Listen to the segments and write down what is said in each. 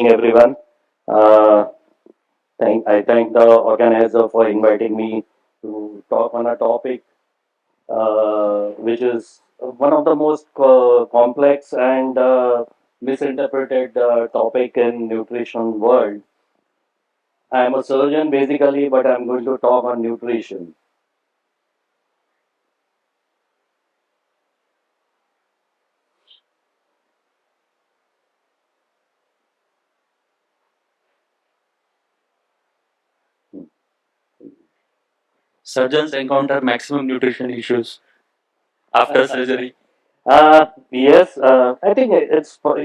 Everyone. Uh, I thank the organizer for inviting me to talk on a topic which is one of the most complex and misinterpreted topic in nutrition world. I am a surgeon basically, but I'm going to talk on nutrition. Surgeons encounter maximum nutrition issues after surgery. Yes, I think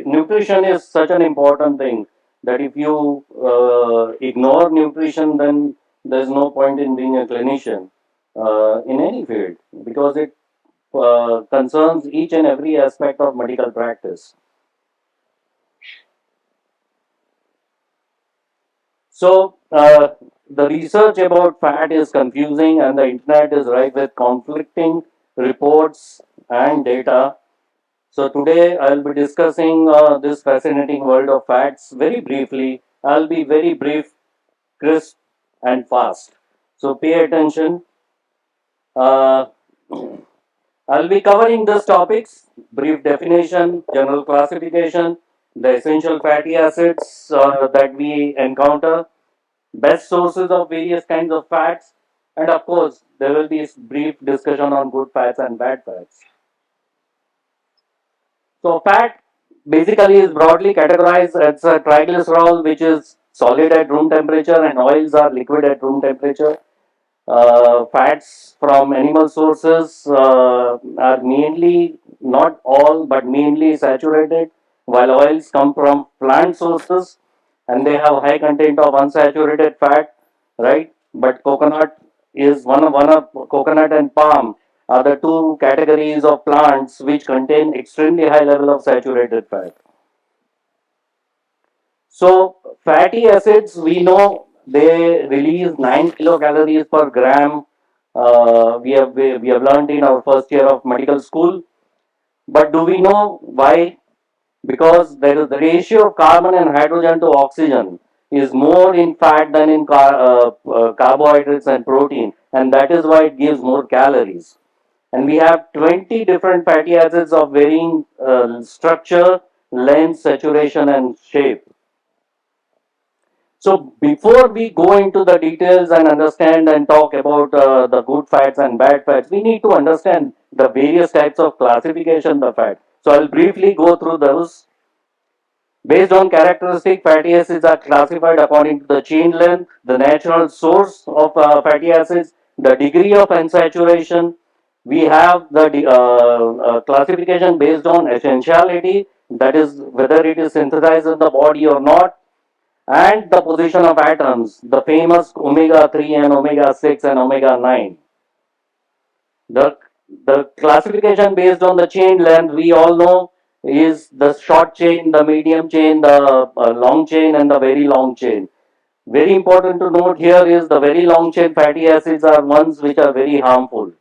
nutrition is such an important thing that if you ignore nutrition, then there's no point in being a clinician in any field because it concerns each and every aspect of medical practice. So, the research about fat is confusing, and the internet is rife with conflicting reports and data. So today I'll be discussing this fascinating world of fats very briefly. I'll be very brief, crisp, and fast. So pay attention. Uh, I'll be covering these topics: brief definition, general classification, the essential fatty acids that we encounter, best sources of various kinds of fats, and of course there will be a brief discussion on good fats and bad fats. So fat basically is broadly categorized as a triglycerol, which is solid at room temperature, and oils are liquid at room temperature. Fats from animal sources are mainly, not all, but mainly saturated, while oils come from plant sources and they have high content of unsaturated fat, right? But coconut is one of coconut and palm are the two categories of plants which contain extremely high level of saturated fat. So fatty acids, we know they release 9 kilocalories per gram. We have learned in our first year of medical school. But do we know why? Because there is the ratio of carbon and hydrogen to oxygen is more in fat than in carbohydrates and protein, and that is why it gives more calories. And we have 20 different fatty acids of varying structure, length, saturation, and shape. So before we go into the details and understand and talk about the good fats and bad fats, we need to understand the various types of classification of fat. So I'll briefly go through those. Based on characteristic, fatty acids are classified according to the chain length, the natural source of fatty acids, the degree of unsaturation. We have the classification based on essentiality, that is whether it is synthesized in the body or not, and the position of atoms, the famous omega 3 and omega 6 and omega 9. The, the classification based on the chain length, we all know, is the short chain, the medium chain, the long chain, and the very long chain. Very important to note here is the very long chain fatty acids are ones which are very harmful.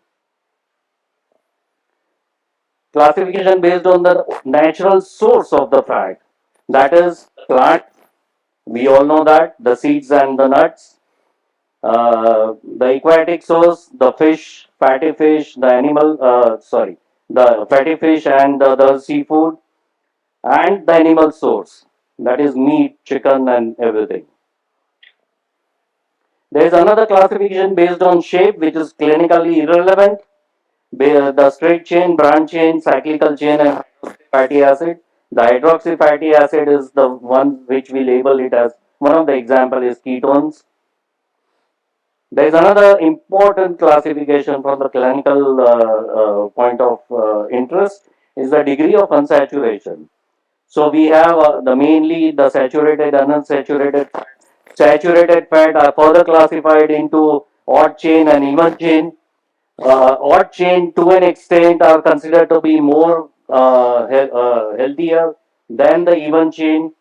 Classification based on the natural source of the fat, that is plant. We all know that the seeds and the nuts. The aquatic source, the fish, fatty fish, the the fatty fish and the seafood, and the animal source, that is meat, chicken, and everything. There is another classification based on shape, which is clinically irrelevant. The straight chain, branch chain, cyclical chain, and fatty acid. The hydroxy fatty acid is the one which we label it as one of the example is ketones. There is another important classification from the clinical point of interest is the degree of unsaturation. So we have the mainly the saturated and unsaturated fat. Saturated fat are further classified into odd chain and even chain. Odd chain to an extent are considered to be more healthier than the even chain.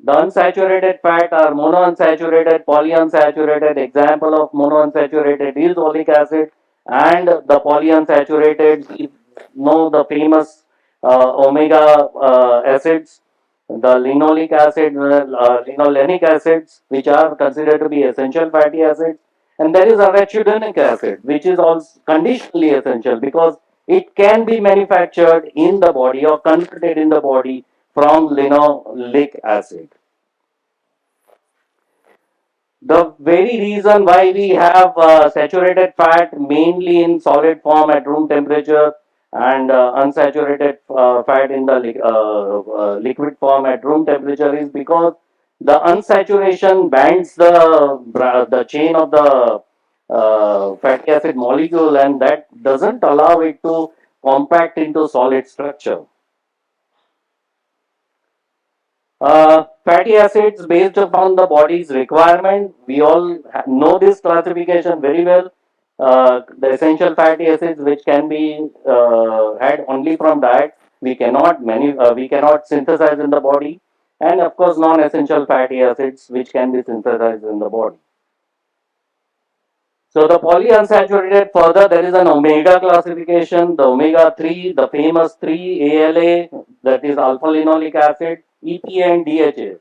The unsaturated fat are monounsaturated, polyunsaturated. Example of monounsaturated is oleic acid, and the polyunsaturated, we know the famous omega acids. the linoleic acid, linolenic acids, which are considered to be essential fatty acids, and there is arachidonic acid, which is also conditionally essential because it can be manufactured in the body or converted in the body from linoleic acid. The very reason why we have saturated fat mainly in solid form at room temperature and unsaturated fat in the liquid form at room temperature is because the unsaturation binds the chain of the fatty acid molecule, and that doesn't allow it to compact into solid structure. Fatty acids based upon the body's requirement. We all know this classification very well. The essential fatty acids, which can be had only from diet, we cannot synthesize in the body, and of course non-essential fatty acids, which can be synthesized in the body. So the polyunsaturated, further there is an omega classification, the omega 3, the famous 3 ALA, that is alpha linoleic acid, EPA and DHA.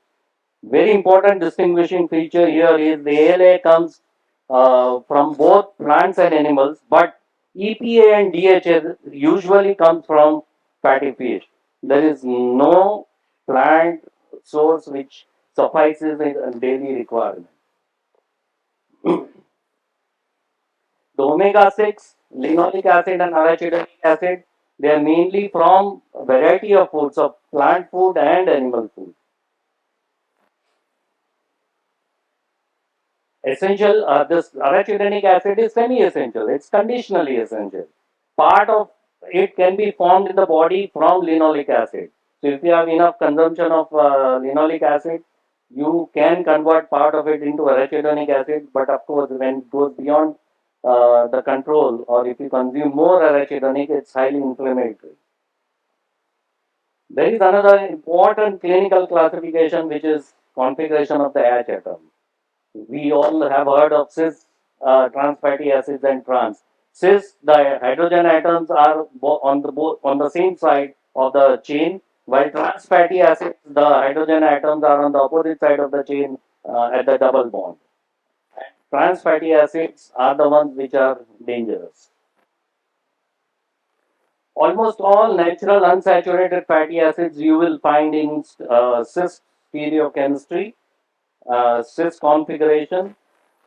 Very important distinguishing feature here is the ALA comes from both plants and animals, but EPA and DHA usually comes from fatty fish. There is no plant source which suffices in daily requirement. The omega 6, linoleic acid and arachidonic acid, they are mainly from a variety of foods, of plant food and animal food. Essential, this arachidonic acid is semi-essential, it's conditionally essential. Part of it can be formed in the body from linoleic acid. So if you have enough consumption of linoleic acid, you can convert part of it into arachidonic acid, but of course when it goes beyond the control, or if you consume more arachidonic, it's highly inflammatory. There is another important clinical classification, which is configuration of the H atom. We all have heard of cis trans fatty acids and trans. Cis, the hydrogen atoms are on the same side of the chain, while trans fatty acids, the hydrogen atoms are on the opposite side of the chain at the double bond. Trans fatty acids are the ones which are dangerous. Almost all natural unsaturated fatty acids you will find in cis stereochemistry, cis configuration,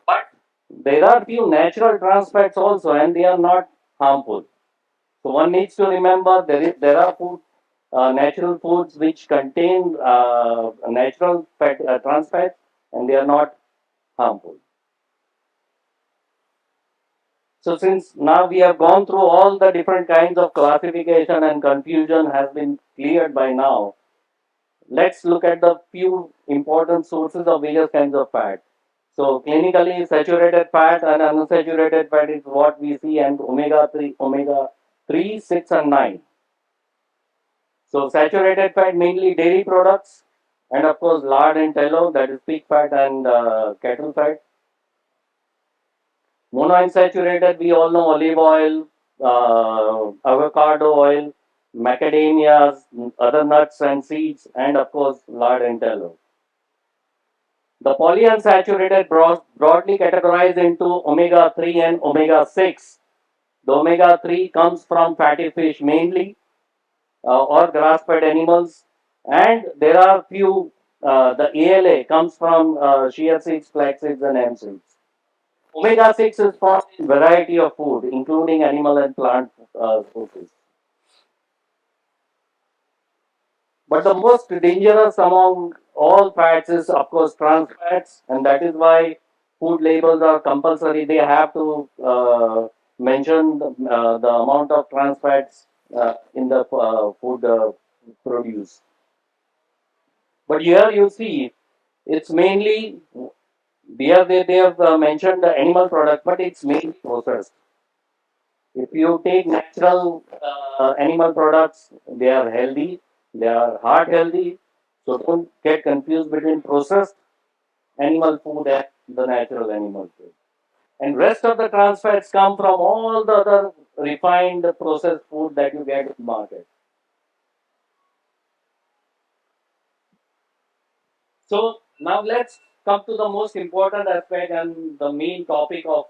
but there are few natural trans fats also, and they are not harmful. So one needs to remember there are natural foods which contain natural trans fats, and they are not harmful. So since now we have gone through all the different kinds of classification and confusion has been cleared by now, let's look at the few important sources of various kinds of fat. So clinically saturated fat and unsaturated fat is what we see, and omega 3, 6 and 9. So saturated fat mainly dairy products, and of course lard and tallow, that is pig fat and cattle fat. Monounsaturated, we all know olive oil, avocado oil, macadamias, other nuts and seeds, and of course lard and tallow. The polyunsaturated broadly categorized into omega 3 and omega 6. The omega 3 comes from fatty fish mainly, or grass fed animals, and there are few, the ALA comes from chia seeds, flax seeds, and hemp seeds. Omega 6 is found in variety of food, including animal and plant sources. But the most dangerous among all fats is, of course, trans fats, and that is why food labels are compulsory. They have to mention the amount of trans fats in the food produce. But here you see, it's mainly, here they have mentioned the animal product, but it's mainly processed. If you take natural animal products, they are healthy, they are heart healthy. So don't get confused between processed animal food and the natural animal food. And rest of the trans fats come from all the other refined processed food that you get in the market. So now let's come to the most important aspect and the main topic of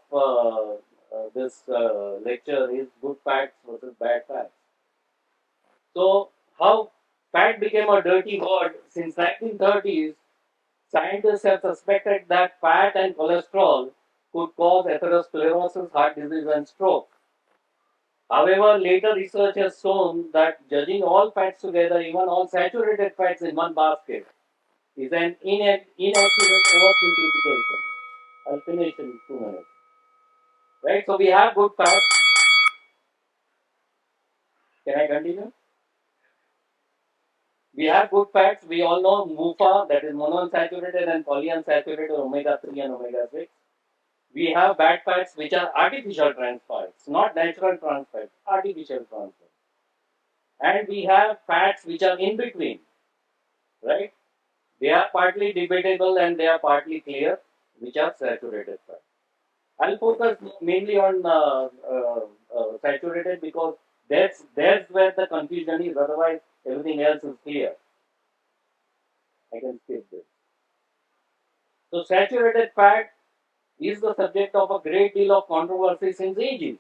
this lecture is good fats versus bad fats. So how fat became a dirty word since 1930s, scientists have suspected that fat and cholesterol could cause atherosclerosis, heart disease, and stroke. However, later research has shown that judging all fats together, even all saturated fats in one basket, is an inaccurate oversimplification. I'll finish in 2 minutes. Right? So we have good fats. Can I continue? We have good fats. We all know MUFA, that is monounsaturated and polyunsaturated omega 3 and omega 6. We have bad fats, which are artificial trans fats, not natural trans fats, artificial trans fats. And we have fats which are in between, right? They are partly debatable and they are partly clear, which are saturated fats. I'll focus mainly on saturated because that's where the confusion is. Otherwise, everything else is clear. I can skip this. So, saturated fat is the subject of a great deal of controversy since ages,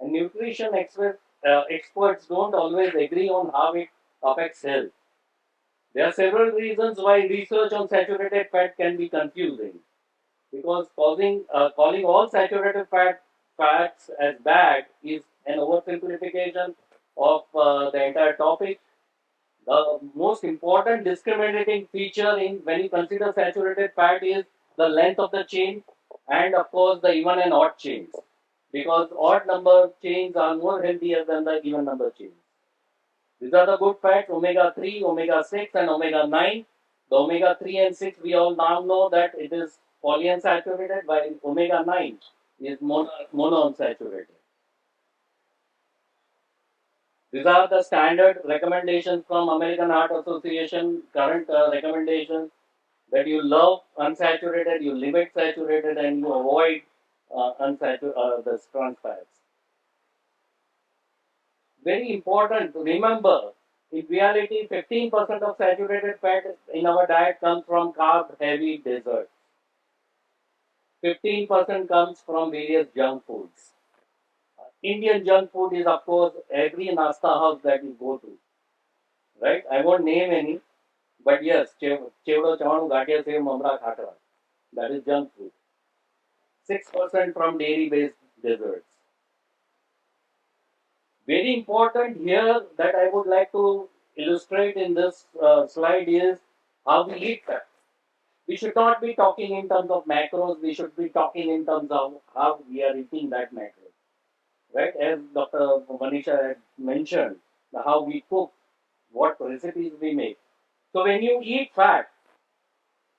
and nutrition experts don't always agree on how it affects health. There are several reasons why research on saturated fat can be confusing. Because calling all saturated fats as bad is an oversimplification of the entire topic. The most important discriminating feature in when you consider saturated fat is the length of the chain and of course the even and odd chains because odd number chains are more healthier than the even number chains. These are the good fats omega 3, omega 6 and omega 9. The omega 3 and 6 we all now know that it is polyunsaturated while omega 9 is monounsaturated. These are the standard recommendations from American Heart Association, current recommendations that you love unsaturated, you limit saturated, and you avoid the trans fats. Very important to remember, in reality, 15% of saturated fat in our diet comes from carb heavy desserts. 15% comes from various junk foods. Indian junk food is, of course, every nasta house that you go to, right? I won't name any, but yes, chevdo, chawanu, gatia, sev, mamra, khatra. That is junk food. 6% from dairy-based desserts. Very important here that I would like to illustrate in this slide is how we eat fat. We should not be talking in terms of macros, we should be talking in terms of how we are eating that macro. Right? As Dr. Manisha had mentioned, how we cook, what recipes we make. So when you eat fat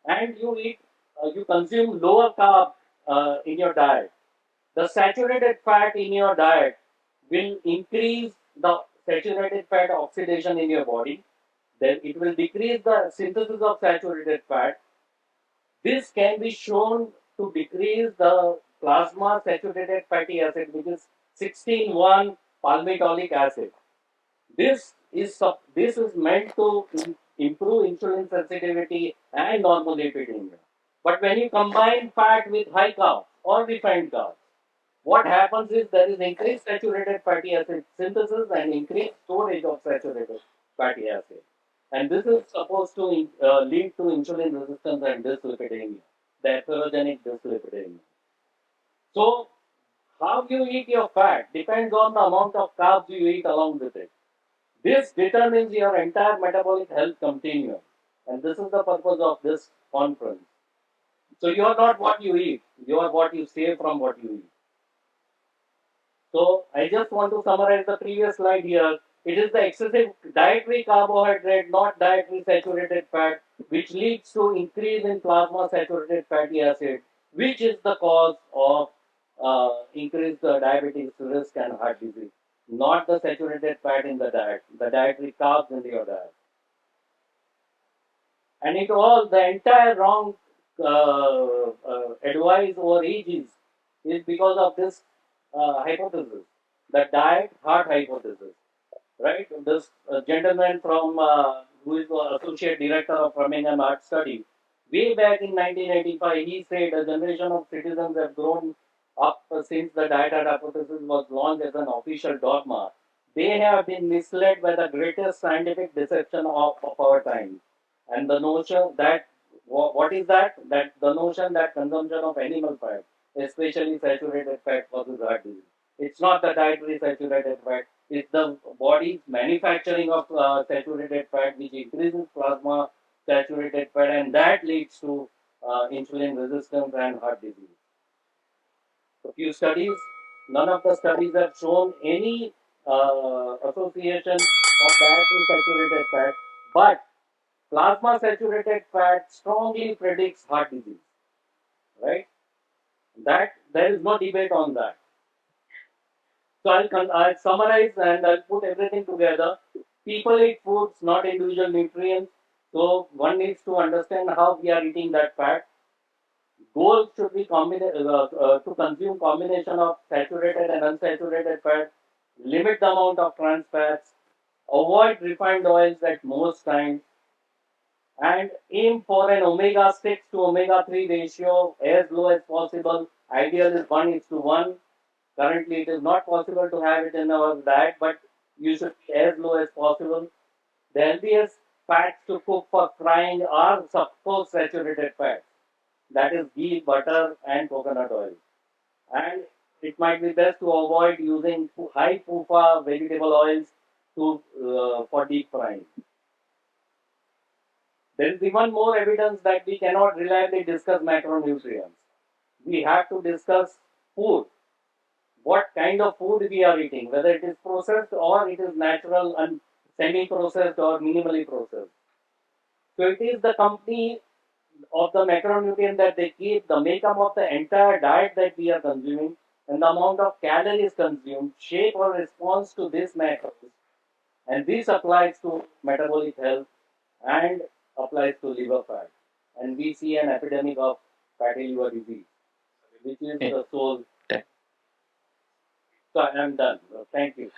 and you consume lower carb in your diet, the saturated fat in your diet will increase the saturated fat oxidation in your body. Then it will decrease the synthesis of saturated fat. This can be shown to decrease the plasma saturated fatty acid, which is 16,1 palmitoleic acid. This is meant to improve insulin sensitivity and normal lipidemia. But when you combine fat with high carb or refined carbs, what happens is there is increased saturated fatty acid synthesis and increased storage of saturated fatty acid. And this is supposed to lead to insulin resistance and dyslipidemia, the atherogenic dyslipidemia. So, how you eat your fat depends on the amount of carbs you eat along with it. This determines your entire metabolic health continuum. And this is the purpose of this conference. So, you are not what you eat, you are what you save from what you eat. So I just want to summarize the previous slide here. It is the excessive dietary carbohydrate, not dietary saturated fat, which leads to increase in plasma saturated fatty acid, which is the cause of increased diabetes risk and heart disease. Not the saturated fat in the diet, the dietary carbs in your diet. And the entire wrong advice over ages is because of this hypothesis, the diet heart hypothesis, right? This gentleman from who is the associate director of Birmingham Art Study, way back in 1985, he said a generation of citizens have grown up since the diet hypothesis was launched as an official dogma. They have been misled by the greatest scientific deception of our time. And the notion that, what is that? That the notion that consumption of animal fat, especially saturated fat, causes heart disease. It's not the dietary saturated fat, it's the body's manufacturing of saturated fat, which increases plasma saturated fat, and that leads to insulin resistance and heart disease. A few studies, none of the studies have shown any association of dietary saturated fat, but plasma saturated fat strongly predicts heart disease, right? That there is no debate on that. So I'll summarize and I'll put everything together. People eat foods, not individual nutrients. So one needs to understand how we are eating that fat. Goal should be to consume combination of saturated and unsaturated fat. Limit the amount of trans fats. Avoid refined oils at most times. And aim for an omega 6 to omega 3 ratio as low as possible. Ideal is 1 is to 1. Currently, it is not possible to have it in our diet, but you should be as low as possible. The healthiest fats to cook for frying are, of course, saturated fats. That is ghee, butter, and coconut oil. And it might be best to avoid using high PUFA vegetable oils for deep frying. There is even more evidence that we cannot reliably discuss macronutrients. We have to discuss food, what kind of food we are eating, whether it is processed or it is natural and semi-processed or minimally processed. So it is the company of the macronutrient that they keep, the makeup of the entire diet that we are consuming, and the amount of calories consumed shape our response to this macros. And this applies to metabolic health and applies to liver fat. And we see an epidemic of fatty liver disease, which is the soul. So I am done. Thank you.